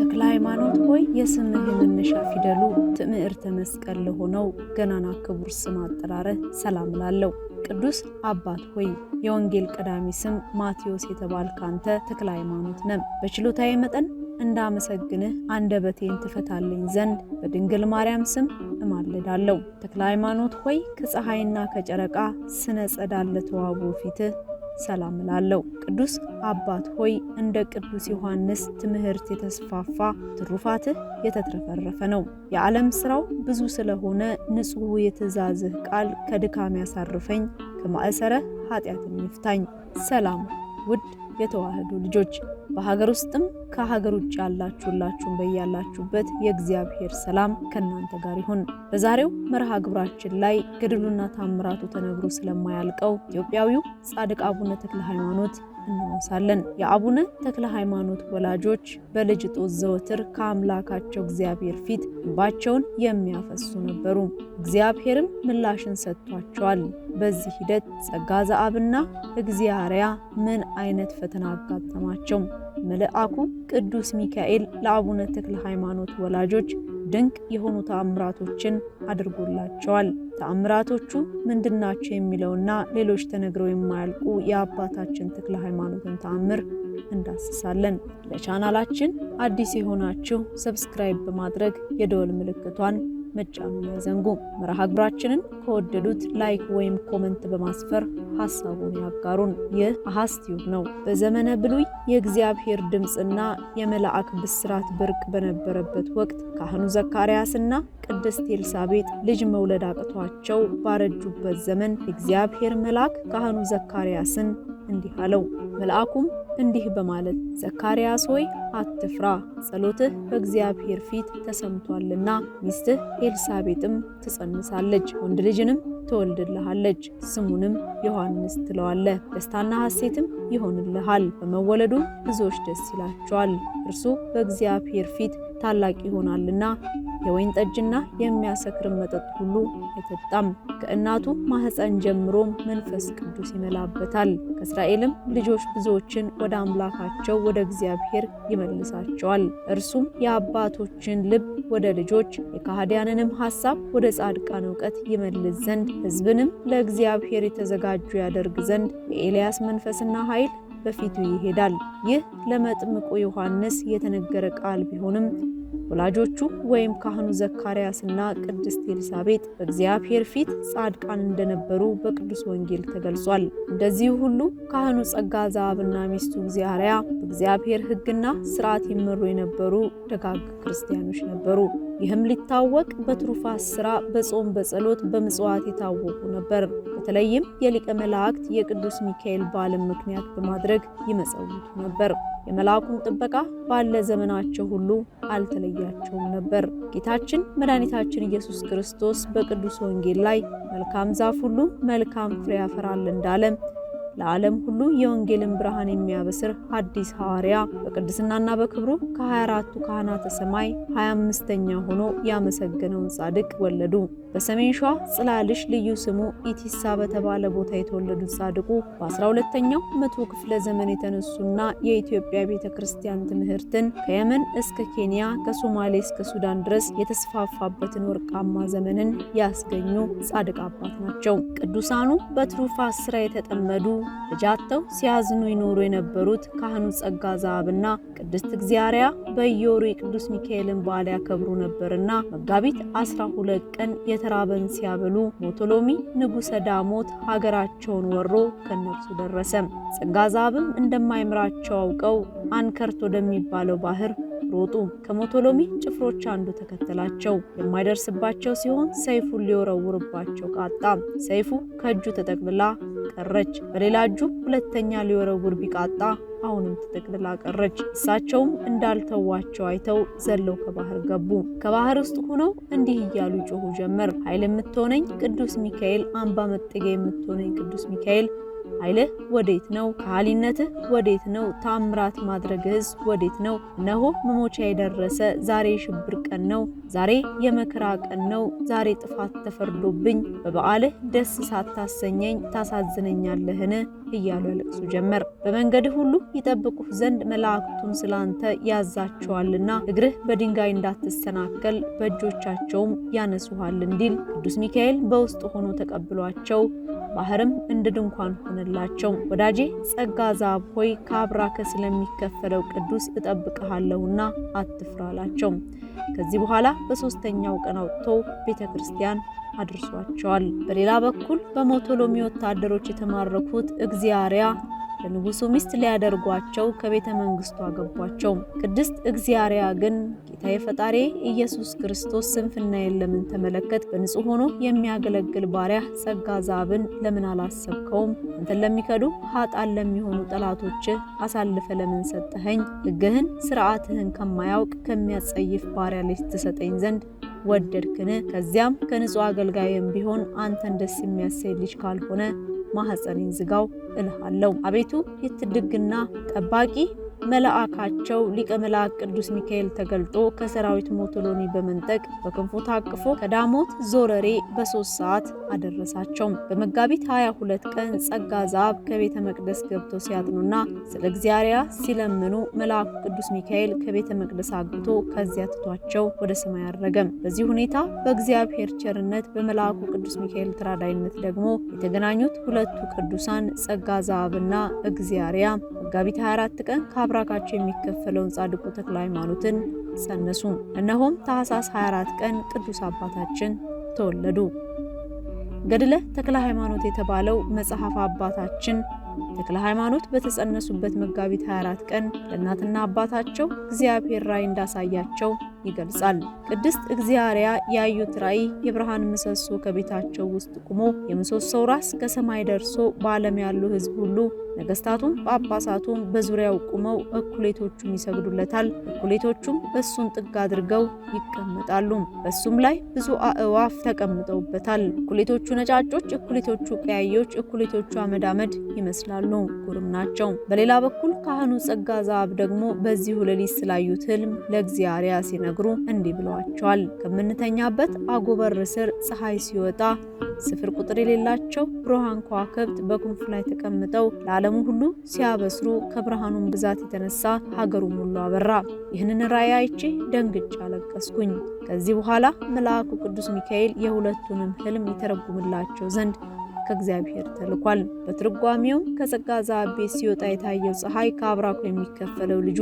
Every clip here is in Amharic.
ተክለ ሃይማኖት ሆይ የስምህ መነሻ ፊደሉ ትዕምርተ መስቀል ለሆነው ገናና ክቡር ስም አጠራረህ ሰላም ላለው ቅዱስ አባት ሆይ የወንጌል ቀዳሚ ስም ማቴዎስ የተባልክ አንተ ተክለ ሃይማኖት ነህ። በችሎታዬ መጠን እንዳመሰግንህ አንደበቴን ትፈታልኝ ዘንድ በድንግል ማርያም ስም እማልዳለሁ። ተክለ ሃይማኖት ሆይ ከፀሐይና ከጨረቃ ስነ ጸዳል ለተዋቡ ፊትህ ሰላም ላለው ቅዱስ አባት ሆይ እንደ ቅዱስ ዮሐንስ ትምህርት የተስፋፋ ትሩፋትህ የተትረፈረፈ ነው። የዓለም ስራው ብዙ ስለሆነ ንጹሕ የትእዛዝህ ቃል ከድካም ያሳርፈኝ፣ ከማእሰረ ኃጢአትን ይፍታኝ። ሰላም ውድ የተዋህዶ ልጆች በሀገር ውስጥም ከሀገር ውጭ ያላችሁላችሁን በያላችሁበት የእግዚአብሔር ሰላም ከናንተ ጋር ይሁን። በዛሬው መርሃ ግብራችን ላይ ገድሉና ታምራቱ ተነግሮ ስለማያልቀው ኢትዮጵያዊው ጻድቅ አቡነ ተክለ ሃይማኖት እናወሳለን። የአቡነ ተክለ ሃይማኖት ወላጆች በልጅ ጦስ ዘወትር ከአምላካቸው እግዚአብሔር ፊት እንባቸውን የሚያፈሱ ነበሩ። እግዚአብሔርም ምላሽን ሰጥቷቸዋል። በዚህ ሂደት ጸጋ ዘአብና እግዚአርያ ምን አይነት ፈተና አጋጠማቸው? መልአኩ ቅዱስ ሚካኤል ለአቡነ ተክለ ሃይማኖት ወላጆች ድንቅ የሆኑ ተአምራቶችን አድርጎላቸዋል። ተአምራቶቹ ምንድናቸው የሚለውና ሌሎች ተነግረው የማያልቁ የአባታችን ተክለ ሃይማኖትን ተአምር እንዳስሳለን። ለቻናላችን አዲስ የሆናችሁ ሰብስክራይብ በማድረግ የደወል ምልክቷን መጫኑን አይዘንጉ። መርሃ ግብራችንን ከወደዱት ላይክ ወይም ኮመንት በማስፈር ሐሳቡን ያጋሩን። ይህ አሃስ ቲዩብ ነው። በዘመነ ብሉይ የእግዚአብሔር ድምጽና የመላእክ ብስራት ብርቅ በነበረበት ወቅት ካህኑ ዘካርያስና ቅድስት ኤልሳቤጥ ልጅ መውለድ አቅቷቸው ባረጁበት ዘመን የእግዚአብሔር መልአክ ካህኑ ዘካርያስን እንዲህ አለው። መልአኩም እንዲህ በማለት ዘካርያስ ሆይ አትፍራ፣ ጸሎትህ በእግዚአብሔር ፊት ተሰምቷልና ሚስትህ ኤልሳቤጥም ትጸንሳለች፣ ወንድ ልጅንም ትወልድልሃለች፣ ስሙንም ዮሐንስ ትለዋለህ። ደስታና ሐሴትም ይሆንልሃል፣ በመወለዱ ብዙዎች ደስ ይላቸዋል። እርሱ በእግዚአብሔር ፊት ታላቅ ይሆናልና የወይን ጠጅና የሚያሰክር መጠጥ ሁሉ አይጠጣም። ከእናቱ ማህፀን ጀምሮ መንፈስ ቅዱስ ይመላበታል። ከእስራኤልም ልጆች ብዙዎችን ወደ አምላካቸው ወደ እግዚአብሔር ይመልሳቸዋል። እርሱም የአባቶችን ልብ ወደ ልጆች የካህዲያንንም ሐሳብ ወደ ጻድቃን ዕውቀት ይመልስ ዘንድ ሕዝብንም ለእግዚአብሔር የተዘጋጁ ያደርግ ዘንድ የኤልያስ መንፈስና ኃይል በፊቱ ይሄዳል። ይህ ለመጥምቁ ዮሐንስ የተነገረ ቃል ቢሆንም ወላጆቹ ወይም ካህኑ ዘካርያስና ቅድስት ኤልሳቤጥ በእግዚአብሔር ፊት ጻድቃን እንደነበሩ በቅዱስ ወንጌል ተገልጿል። እንደዚህ ሁሉ ካህኑ ጸጋ ዘአብና ሚስቱ እግዚአርያ በእግዚአብሔር ሕግና ሥርዓት ይመሩ የነበሩ ደጋግ ክርስቲያኖች ነበሩ። ይህም ሊታወቅ በትሩፋት ሥራ፣ በጾም፣ በጸሎት፣ በምጽዋት የታወቁ ነበር። በተለይም የሊቀ መላእክት የቅዱስ ሚካኤል በዓልን ምክንያት በማድረግ ይመጸውቱ ነበር። የመልአኩን ጥበቃ ባለ ዘመናቸው ሁሉ አልተለያቸውም ነበር። ጌታችን መድኃኒታችን ኢየሱስ ክርስቶስ በቅዱስ ወንጌል ላይ መልካም ዛፍ ሁሉ መልካም ፍሬ ያፈራል እንዳለ ለዓለም ሁሉ የወንጌልን ብርሃን የሚያበስር አዲስ ሐዋርያ በቅድስናና በክብሩ ከ24ቱ ካህናተ ሰማይ 25ኛ ሆኖ ያመሰገነውን ጻድቅ ወለዱ። በሰሜን ሸዋ ጽላልሽ ልዩ ስሙ ኢቲሳ በተባለ ቦታ የተወለዱት ጻድቁ በ12ኛው መቶ ክፍለ ዘመን የተነሱና የኢትዮጵያ ቤተክርስቲያን ትምህርትን ከየመን እስከ ኬንያ ከሶማሌ እስከ ሱዳን ድረስ የተስፋፋበትን ወርቃማ ዘመንን ያስገኙ ጻድቅ አባት ናቸው። ቅዱሳኑ በትሩፋት ሥራ የተጠመዱ ልጃቸው ሲያዝኑ ይኖሩ የነበሩት ካህኑ ጸጋ ዘአብና ቅድስት እግዚአርያ በየወሩ የቅዱስ ሚካኤልን በዓል ያከብሩ ነበርና መጋቢት 12 ቀን የተራበን ሲያበሉ ሞቶሎሚ ንጉሠ ዳሞት ሀገራቸውን ወሮ ከነርሱ ደረሰ። ጸጋ ዘአብም እንደማይምራቸው አውቀው አንከርት ወደሚባለው ባህር ሮጡ። ከሞቶሎሚ ጭፍሮች አንዱ ተከተላቸው። የማይደርስባቸው ሲሆን ሰይፉን ሊወረውርባቸው ቃጣ። ሰይፉ ከእጁ ተጠቅልላ ቀረች። በሌላ እጁ ሁለተኛ ሊወረውር ቢቃጣ አሁንም ተጠቅልላ ቀረች። እሳቸውም እንዳልተዋቸው አይተው ዘለው ከባህር ገቡ። ከባህር ውስጥ ሆነው እንዲህ እያሉ ጮሁ ጀመር። ኃይል የምትሆነኝ ቅዱስ ሚካኤል፣ አምባ መጠጊያ የምትሆነኝ ቅዱስ ሚካኤል ኃይልህ ወዴት ነው? ከሃሊነትህ ወዴት ነው? ታምራት ማድረግህስ ወዴት ነው? እነሆ መሞቻ የደረሰ ዛሬ የሽብር ቀን ነው። ዛሬ የመከራ ቀን ነው። ዛሬ ጥፋት ተፈርዶብኝ በበዓልህ ደስ ሳታሰኘኝ ታሳዝነኛለህን? እያሉ ያለቅሱ ጀመር። በመንገድህ ሁሉ ይጠብቁህ ዘንድ መላእክቱን ስላንተ ያዛቸዋልና እግርህ በድንጋይ እንዳትሰናከል በእጆቻቸውም ያነሱሃል እንዲል ቅዱስ ሚካኤል በውስጥ ሆኖ ተቀብሏቸው ባህርም እንደ ድንኳን ሆነላቸው። ወዳጄ ጸጋ ዘአብ ሆይ ከአብራከ ስለሚከፈለው ቅዱስ እጠብቅሃለሁና አትፍራ አላቸው። ከዚህ በኋላ በሶስተኛው ቀን አውጥቶ ቤተክርስቲያን አድርሷቸዋል። በሌላ በኩል በሞቶሎሚ ወታደሮች የተማረኩት እግዚአርያ ለንጉሱ ሚስት ሊያደርጓቸው ከቤተ መንግስቱ አገቧቸው። ቅድስት እግዚአርያ ግን ጌታዬ ፈጣሪ ኢየሱስ ክርስቶስ ስንፍናዬን ለምን ተመለከት? በንጹህ ሆኖ የሚያገለግል ባሪያ ጸጋ ዘአብን ለምን አላሰብከውም? አንተን ለሚከዱ ኃጥአን ለሚሆኑ ጠላቶች አሳልፈ ለምን ሰጠኸኝ? ሕግህን ስርዓትህን ከማያውቅ ከሚያጸይፍ ባሪያ ልጅ ትሰጠኝ ዘንድ ወደድክን? ከዚያም ከንጹህ አገልጋይም ቢሆን አንተን ደስ የሚያሰኝ ልጅ ካልሆነ ማህፀኔን ዝጋው እልሃለሁ። አቤቱ የትድግና ጠባቂ መልአካቸው ሊቀ መላእክት ቅዱስ ሚካኤል ተገልጦ ከሰራዊት ሞቶሎኒ በመንጠቅ በክንፉ ታቅፎ ከዳሞት ዞረሬ በ3 ሰዓት አደረሳቸው። በመጋቢት 22 ቀን ጸጋ ዘአብ ከቤተ መቅደስ ገብተው ሲያጥኑና ስለ እግዚአርያ ሲለምኑ መልአኩ ቅዱስ ሚካኤል ከቤተ መቅደስ አግብቶ ከዚያ ትቷቸው ወደ ሰማይ አረገም። በዚህ ሁኔታ በእግዚአብሔር ቸርነት በመልአኩ ቅዱስ ሚካኤል ተራዳይነት ደግሞ የተገናኙት ሁለቱ ቅዱሳን ጸጋ ዘአብና እግዚአርያ መጋቢት 24 ቀን ከአብራካቸው የሚከፈለውን ጻድቁ ተክለ ሃይማኖትን ጸነሱ። እነሆም ታኅሳስ 24 ቀን ቅዱስ አባታችን ተወለዱ። ገድለ ተክለ ሃይማኖት የተባለው መጽሐፍ አባታችን ተክለ ሃይማኖት በተጸነሱበት መጋቢት 24 ቀን ለእናትና አባታቸው እግዚአብሔር ራእይ እንዳሳያቸው ይገልጻል። ቅድስት እግዚአርያ ያዩት ራእይ የብርሃን ምሰሶ ከቤታቸው ውስጥ ቆሞ የምሰሶው ራስ ከሰማይ ደርሶ በዓለም ያሉ ሕዝብ ሁሉ ነገስታቱም ጳጳሳቱም በዙሪያው ቆመው እኩሌቶቹም ይሰግዱለታል፣ እኩሌቶቹም በሱን ጥግ አድርገው ይቀመጣሉ። በሱም ላይ ብዙ አእዋፍ ተቀምጠውበታል። እኩሌቶቹ ነጫጮች፣ እኩሌቶቹ ቀያዮች፣ እኩሌቶቹ አመዳመድ ይመስላሉ፣ ጉርም ናቸው። በሌላ በኩል ካህኑ ጸጋ ዘአብ ደግሞ በዚሁ ሌሊት ስላዩት ህልም ለእግዚአርያ ሲነግሩ እንዲህ ብለዋቸዋል። ከምንተኛበት አጎበር ስር ፀሐይ ሲወጣ ስፍር ቁጥር የሌላቸው ብሩሃን ከዋክብት በክንፉ ላይ ተቀምጠው ለዓለሙ ሁሉ ሲያበስሩ ከብርሃኑም ብዛት የተነሳ ሀገሩም ሁሉ አበራ። ይህንን ራእይ አይቼ ደንግጬ አለቀስኩኝ። ከዚህ በኋላ መልአኩ ቅዱስ ሚካኤል የሁለቱንም ህልም ይተረጉምላቸው ዘንድ ከእግዚአብሔር ተልኳል። በትርጓሜውም ከጸጋ ዘአብ ቤት ሲወጣ የታየው ፀሐይ ከአብራኩ የሚከፈለው ልጁ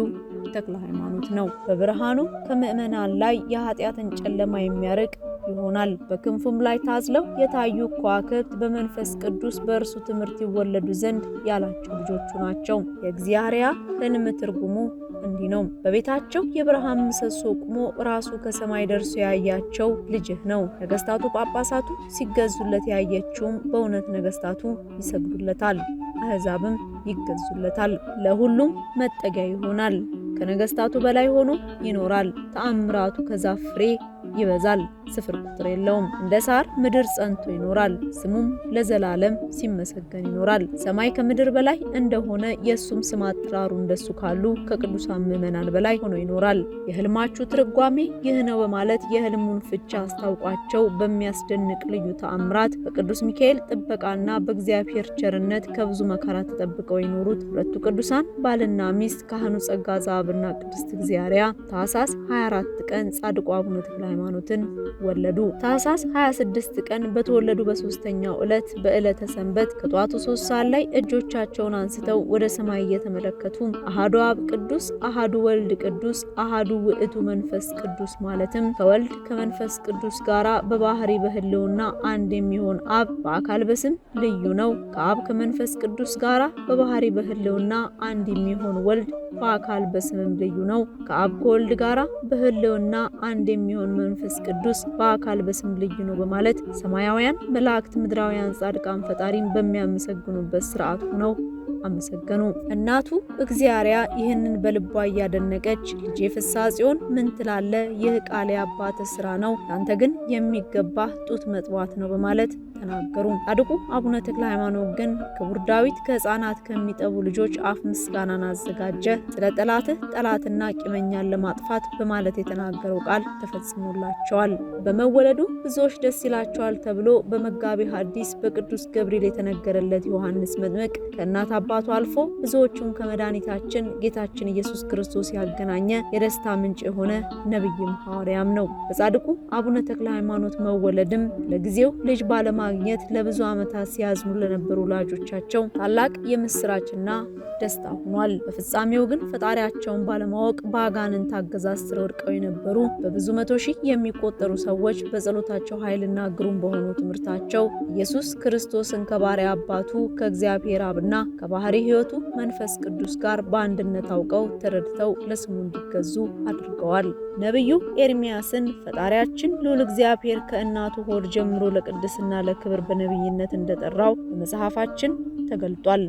ተክለ ሃይማኖት ነው። በብርሃኑ ከምእመናን ላይ የኃጢአትን ጨለማ የሚያርቅ ይሆናል። በክንፉም ላይ ታዝለው የታዩ ከዋክብት በመንፈስ ቅዱስ በእርሱ ትምህርት ይወለዱ ዘንድ ያላቸው ልጆቹ ናቸው። የእግዚአርያ ህልም ትርጉሙ እንዲህ ነው። በቤታቸው የብርሃን ምሰሶ ቆሞ ራሱ ከሰማይ ደርሶ ያያቸው ልጅህ ነው። ነገስታቱ ጳጳሳቱ ሲገዙለት ያየችውም በእውነት ነገስታቱ ይሰግዱለታል፣ አሕዛብም ይገዙለታል። ለሁሉም መጠጊያ ይሆናል። ከነገስታቱ በላይ ሆኖ ይኖራል። ተአምራቱ ከዛፍ ፍሬ ይበዛል፣ ስፍር ቁጥር የለውም። እንደ ሳር ምድር ጸንቶ ይኖራል፣ ስሙም ለዘላለም ሲመሰገን ይኖራል። ሰማይ ከምድር በላይ እንደሆነ የእሱም ስም አጠራሩ እንደሱ ካሉ ከቅዱሳን ምዕመናን በላይ ሆኖ ይኖራል። የህልማችሁ ትርጓሜ ይህ ነው በማለት የህልሙን ፍቻ አስታውቋቸው በሚያስደንቅ ልዩ ተአምራት በቅዱስ ሚካኤል ጥበቃና በእግዚአብሔር ቸርነት ከብዙ መከራ ተጠብቀው የኖሩት ሁለቱ ቅዱሳን ባልና ሚስት ካህኑ ጸጋ ዘአብና ቅድስት እግዚአርያ ታኅሳስ 24 ቀን ጻድቁ አቡነ ተክለ ሃይማኖትን ወለዱ። ታኅሳስ 26 ቀን በተወለዱ በሶስተኛው ዕለት በዕለተ ሰንበት ከጧቱ 3 ሰዓት ላይ እጆቻቸውን አንስተው ወደ ሰማይ እየተመለከቱ አሃዱ አብ ቅዱስ፣ አሃዱ ወልድ ቅዱስ፣ አሃዱ ውእቱ መንፈስ ቅዱስ ማለትም ከወልድ ከመንፈስ ቅዱስ ጋራ በባህሪ በህልውና አንድ የሚሆን አብ በአካል በስም ልዩ ነው። ከአብ ከመንፈስ ቅዱስ ጋራ በባህሪ በህልውና አንድ የሚሆን ወልድ በአካል በስምም ልዩ ነው። ከአብ ከወልድ ጋራ በህልውና አንድ የሚሆን መንፈስ ቅዱስ በአካል በስም ልዩ ነው በማለት ሰማያውያን መላእክት ምድራውያን ጻድቃን ፈጣሪን በሚያመሰግኑበት ስርዓት ሆነው አመሰገኑ። እናቱ እግዚአርያ ይህንን በልቧ እያደነቀች ልጄ ፍስሐ ጽዮን ምን ትላለ? ይህ ቃል የአባትህ ስራ ነው፣ አንተ ግን የሚገባህ ጡት መጥባት ነው በማለት ተናገሩ። ጻድቁ አቡነ ተክለ ሃይማኖት ግን ክቡር ዳዊት ከሕፃናት ከሚጠቡ ልጆች አፍ ምስጋናን አዘጋጀ፣ ስለ ጠላትህ ጠላትና ቂመኛን ለማጥፋት በማለት የተናገረው ቃል ተፈጽሞላቸዋል። በመወለዱ ብዙዎች ደስ ይላቸዋል ተብሎ በመጋቤ ሐዲስ በቅዱስ ገብርኤል የተነገረለት ዮሐንስ መጥምቅ ከእናት አባቱ አልፎ ብዙዎቹን ከመድኃኒታችን ጌታችን ኢየሱስ ክርስቶስ ያገናኘ የደስታ ምንጭ የሆነ ነቢይም ሐዋርያም ነው። በጻድቁ አቡነ ተክለ ሃይማኖት መወለድም ለጊዜው ልጅ ባለማግኘት ለብዙ ዓመታት ሲያዝኑ ለነበሩ ወላጆቻቸው ታላቅ የምስራችና ደስታ ሆኗል። በፍጻሜው ግን ፈጣሪያቸውን ባለማወቅ በአጋንንት አገዛዝ ስር ወድቀው የነበሩ በብዙ መቶ ሺህ የሚቆጠሩ ሰዎች በጸሎታቸው ኃይልና ግሩም በሆኑ ትምህርታቸው ኢየሱስ ክርስቶስን ከባሕርይ አባቱ ከእግዚአብሔር አብና ከባሕርይ ሕይወቱ መንፈስ ቅዱስ ጋር በአንድነት አውቀው ተረድተው ለስሙ እንዲገዙ አድርገዋል። ነቢዩ ኤርሚያስን ፈጣሪያችን ልዑል እግዚአብሔር ከእናቱ ሆድ ጀምሮ ለቅድስና ለክብር በነቢይነት እንደጠራው በመጽሐፋችን ተገልጧል።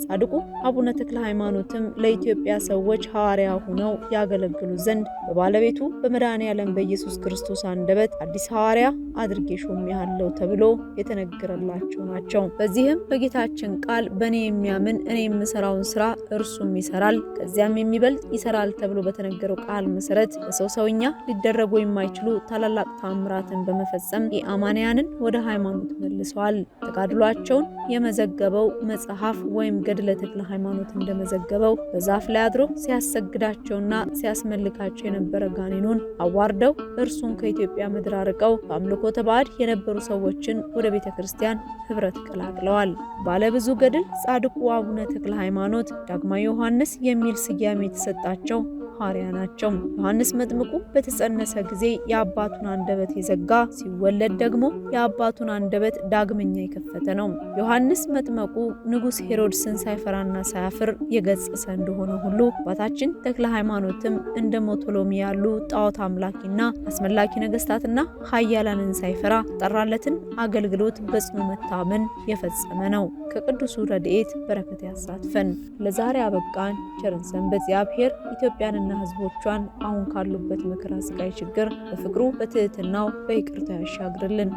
ጻድቁ አቡነ ተክለ ሃይማኖትም ለኢትዮጵያ ሰዎች ሐዋርያ ሆነው ያገለግሉ ዘንድ በባለቤቱ በመድኃኔዓለም በኢየሱስ ክርስቶስ አንደበት አዲስ ሐዋርያ አድርጌ ሾሜሃለሁ ተብሎ የተነገረላቸው ናቸው። በዚህም በጌታችን ቃል በእኔ የሚያምን እኔ የምሰራውን ስራ እርሱም ይሰራል ከዚያም የሚበልጥ ይሰራል ተብሎ በተነገረው ቃል መሰረት በሰው ሰውኛ ሊደረጉ የማይችሉ ታላላቅ ታምራትን በመፈጸም የአማንያንን ወደ ሃይማኖት መልሰዋል። ተጋድሏቸውን የመዘገበው መጽሐፍ ወይም ገድለ ተክለ ሃይማኖት እንደመዘገበው በዛፍ ላይ አድሮ ሲያሰግዳቸውና ሲያስመልካቸው የነበረ ጋኔኑን አዋርደው እርሱን ከኢትዮጵያ ምድር አርቀው በአምልኮተ ባዕድ የነበሩ ሰዎችን ወደ ቤተ ክርስቲያን ህብረት ቀላቅለዋል። ባለብዙ ገድል ጻድቁ አቡነ ተክለ ሃይማኖት ዳግማዊ ዮሐንስ የሚል ስያሜ የተሰጣቸው ሐዋርያ ናቸው። ዮሐንስ መጥምቁ በተጸነሰ ጊዜ የአባቱን አንደበት የዘጋ ሲወለድ ደግሞ የአባቱን አንደበት ዳግመኛ የከፈተ ነው። ዮሐንስ መጥምቁ ንጉሥ ሄሮድስን ሳይፈራና ሳያፍር የገሰጸ እንደሆነ ሁሉ አባታችን ተክለ ሃይማኖትም እንደ ሞቶሎሚ ያሉ ጣዖት አምላኪና አስመላኪ ነገስታትና ኃያላንን ሳይፈራ ጠራለትን አገልግሎት በጽኑ መታመን የፈጸመ ነው። ከቅዱሱ ረድኤት በረከት ያሳትፈን። ለዛሬ አበቃን። ቸርን ሰንበት። እግዚአብሔር ኢትዮጵያንና ህዝቦቿን አሁን ካሉበት መከራ፣ ስቃይ፣ ችግር በፍቅሩ በትህትናው በይቅርታ ያሻግርልን።